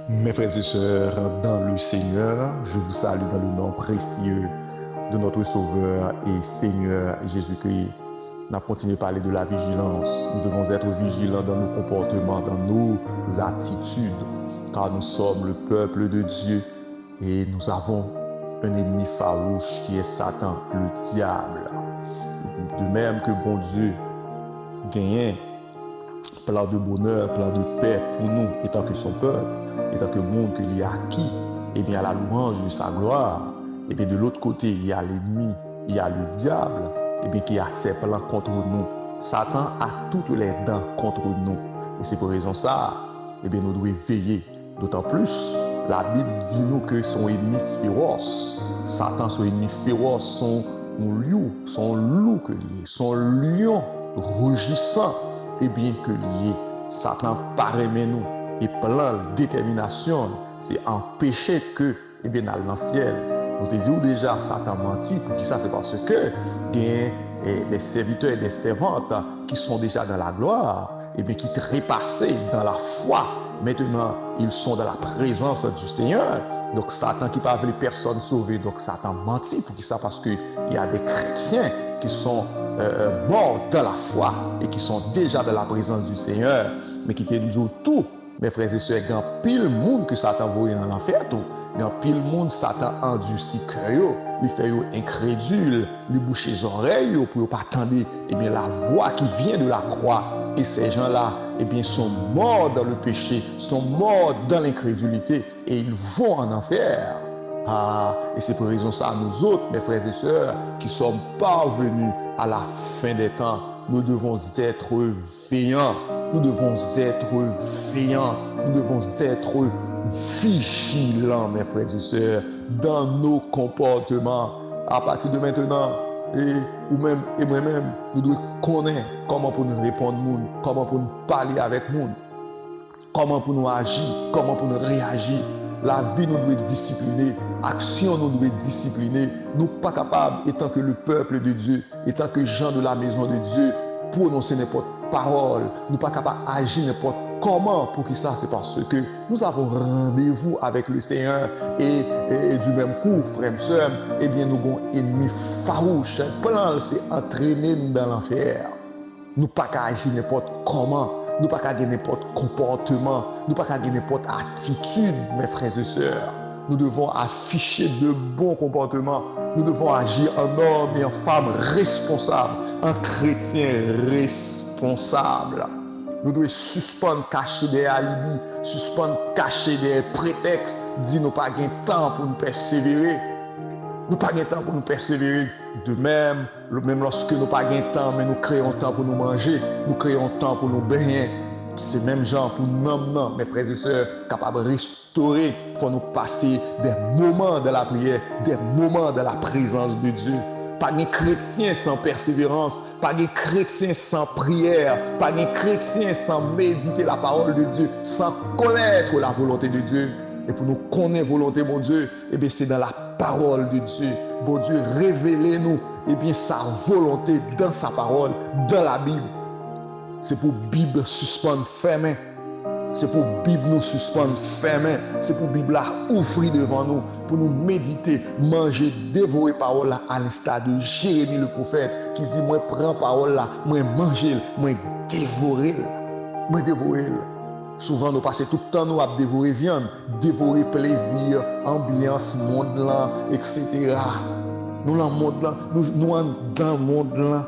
Mes frères et sœurs, dans le Seigneur, je vous salue dans le nom précieux de notre Sauveur et Seigneur Jésus-Christ. Nous continuons à parler de la vigilance. Nous devons être vigilants dans nos comportements, dans nos attitudes, car nous sommes le peuple de Dieu et nous avons un ennemi farouche qui est Satan, le diable. De même que bon Dieu gagne plein de bonheur, plein de paix pour nous, étant que son peuple, étant que le monde qu'il a acquis, et bien à la louange de sa gloire. Et bien de l'autre côté, il y a l'ennemi, il y a le diable, et bien qui a ses plans contre nous. Satan a toutes les dents contre nous. Et c'est pour raison ça, et bien nous devons veiller. D'autant plus, la Bible dit nous que son ennemi féroce, Satan, son ennemi féroce, son loup que lié, son lion rugissant, et bien que lié, Satan paraît nous et plein de détermination, c'est empêcher que, et bien dans le ciel. Nous te disons déjà, Satan mentit, pour qui ça c'est parce que il y a des serviteurs et des servantes qui sont déjà dans la gloire, et bien qui trépassaient dans la foi. Maintenant, ils sont dans la présence du Seigneur. Donc Satan qui parle les personnes sauvées, donc Satan mentit, pour qui ça parce qu'il y a des chrétiens qui sont morts dans la foi et qui sont déjà dans la présence du Seigneur, mais qui te disent tout, mes frères et sœurs, il y a pile monde que Satan voit dans l'enfer tout. Il y a pile monde Satan endurci cœur, il fait incrédule, il bouche les oreilles pour pas attendre et bien la voix qui vient de la croix. Et ces gens-là, eh bien, sont morts dans le péché, sont morts dans l'incrédulité et ils vont en enfer. Et c'est pour raison ça, nous autres, mes frères et sœurs, qui sommes parvenus à la fin des temps, nous devons être veillants, nous devons être veillants, nous devons être vigilants, mes frères et sœurs, dans nos comportements. À partir de maintenant, ou même, et moi-même, nous devons connaître comment pour nous répondre, comment pour nous parler avec nous, comment pour nous agir, comment pour nous réagir. La vie nous doit discipliner, action nous doit discipliner. Nous pas capables, étant que le peuple de Dieu, étant que gens de la maison de Dieu, prononcer n'importe parole. Nous pas capables d'agir n'importe comment. Pour qui ça? C'est parce que nous avons rendez-vous avec le Seigneur et du même coup, frères et sœurs, eh bien nous avons un ennemi farouche. Un plan, c'est entraîner dans l'enfer. Nous pas qu'à agir n'importe comment. Nous pas qu'à gagner n'importe comportement. Nous pas qu'à gagner n'importe attitude, mes frères et sœurs. Nous devons afficher de bons comportements. Nous devons agir en homme et en femme responsable, en chrétien responsable. Nous devons suspendre, cacher des alibis, suspendre, cacher des prétextes, dire nous pas gagner temps pour nous persévérer. Nous pas gagner temps pour nous persévérer. De même, lorsque nous pas gagner temps, mais nous créons temps pour nous manger, nous créons temps pour nous baigner. C'est même genre pour nous, mes frères et sœurs, capables de restaurer. Il faut nous passer des moments de la prière, des moments de la présence de Dieu. Pas de chrétien sans persévérance, pas de chrétien sans prière, pas de chrétien sans méditer la parole de Dieu, sans connaître la volonté de Dieu. Et pour nous connaître la volonté de mon Dieu, eh bien c'est dans la parole de Dieu. Bon Dieu, révélez-nous eh bien sa volonté dans sa parole, dans la Bible. C'est pour Bible suspendre fermée. C'est pour Bible nous suspendre fermée. C'est pour Bible là ouvrir devant nous, pour nous méditer, manger, dévorer parole là, à l'instar de Jérémie le prophète qui dit moi prends parole là, moi manger, moi dévorer, moi dévorer. Souvent, nous passons tout le temps nous à dévorer viande, dévorer plaisir, ambiance, monde là, etc. Nous dans le monde là, nous dans le monde là.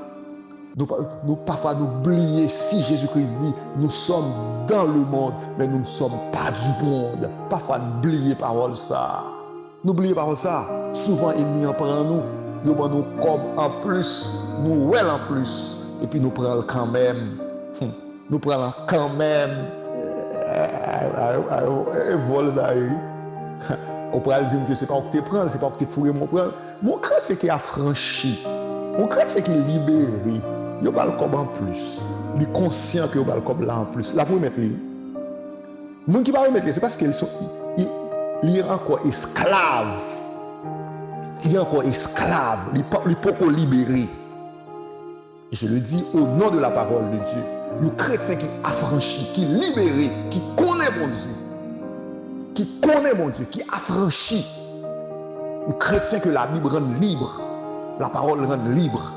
Nous parfois nous oublier si Jésus-Christ dit nous sommes dans le monde, mais nous ne sommes pas du monde. Parfois nous oublier parole ça. Nous oublier parole ça. Souvent il en prend nous. Nous nous comme en plus, nous well en plus. Et puis nous prenons quand même. Nous prenons quand même. Vol ça. On pourrait dire que c'est pas que tu prends, c'est pas que tu fouilles mon prend. Mon crainte c'est qu'il a franchi. Mon crainte c'est qu'il est libéré. Il va le cob en plus. Il est conscient que il va le cob là en plus. La pour mettre les gens qui va mettre c'est parce qu'ils sont il est encore esclave. Il est encore esclave, il n'est pas encore libéré. Et je le dis au nom de la parole de Dieu. Le chrétien qui est affranchi, qui est libéré, qui connaît mon Dieu. qui connaît mon Dieu, qui affranchit. Un chrétien que la Bible rend libre, la parole rend libre.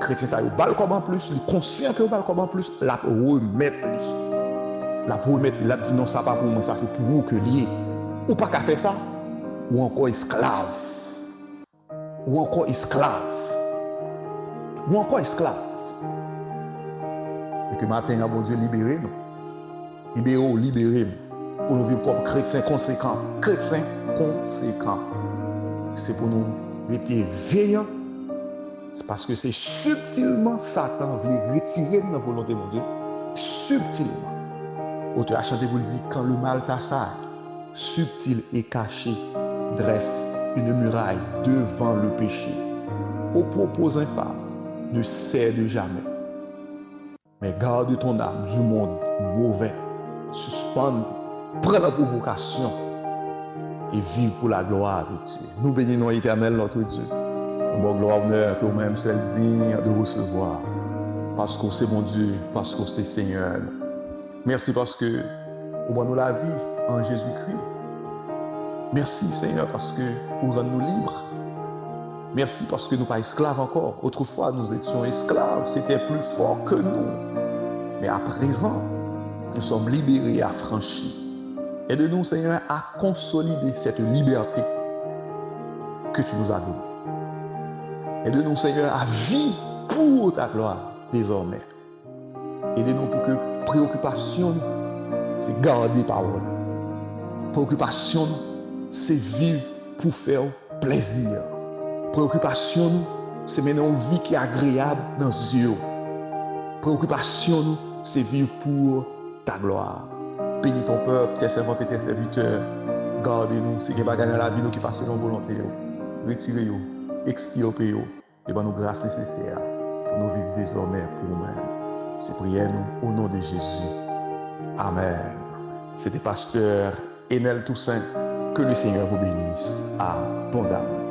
Chrétien ça, il va comme en plus, il est conscient que il va comme en plus, la remettre. La remettre, il a dit non, ça pas pour moi, ça c'est pour vous que lié. Ou pas qu'à faire ça, ou encore esclave. Ou encore esclave. Ou encore esclave. Et que matin, bon Dieu, libérez-nous. Libérez-nous. Pour nous vivre comme chrétiens conséquents. Chrétiens conséquents. C'est pour nous rester veillants. C'est parce que c'est subtilement Satan veut retirer de notre volonté, mon Dieu. Subtilement. Auteur a chanté pour le dire, quand le mal t'assaille, subtil et caché, dresse une muraille devant le péché. Au propos infâme, ne cède jamais. Mais garde ton âme du monde mauvais. Suspende, prends la provocation et vive pour la gloire de Dieu. Nous bénissons l'Éternel, notre Dieu. Bon gloire, honneur que vous-même seul digne de recevoir. Parce que c'est mon Dieu, parce que c'est Seigneur. Merci parce que vous nous la vie en Jésus-Christ. Merci Seigneur parce que vous rendez nous libres. Merci parce que nous ne sommes pas esclaves encore. Autrefois, nous étions esclaves. C'était plus fort que nous. Mais à présent, nous sommes libérés et affranchis. Aide-nous, Seigneur, à consolider cette liberté que tu nous as donnée. Aide-nous, Seigneur, à vivre pour ta gloire désormais. Aide-nous pour que préoccupation, c'est garder parole. Préoccupation, c'est vivre pour faire plaisir. Préoccupation, c'est mener une vie qui est agréable dans les yeux. Préoccupation, c'est vivre pour ta gloire. Bénis ton peuple, tes servantes et tes serviteurs. Gardez-nous, si il y a dans la vie nous qui passe selon volonté. Retirez-nous, extirpez-nous et nous grâce nécessaire pour nous vivre désormais pour nous-mêmes. C'est prière nous au nom de Jésus. Amen. C'était pasteur Enel Toussaint. Que le Seigneur vous bénisse abondamment.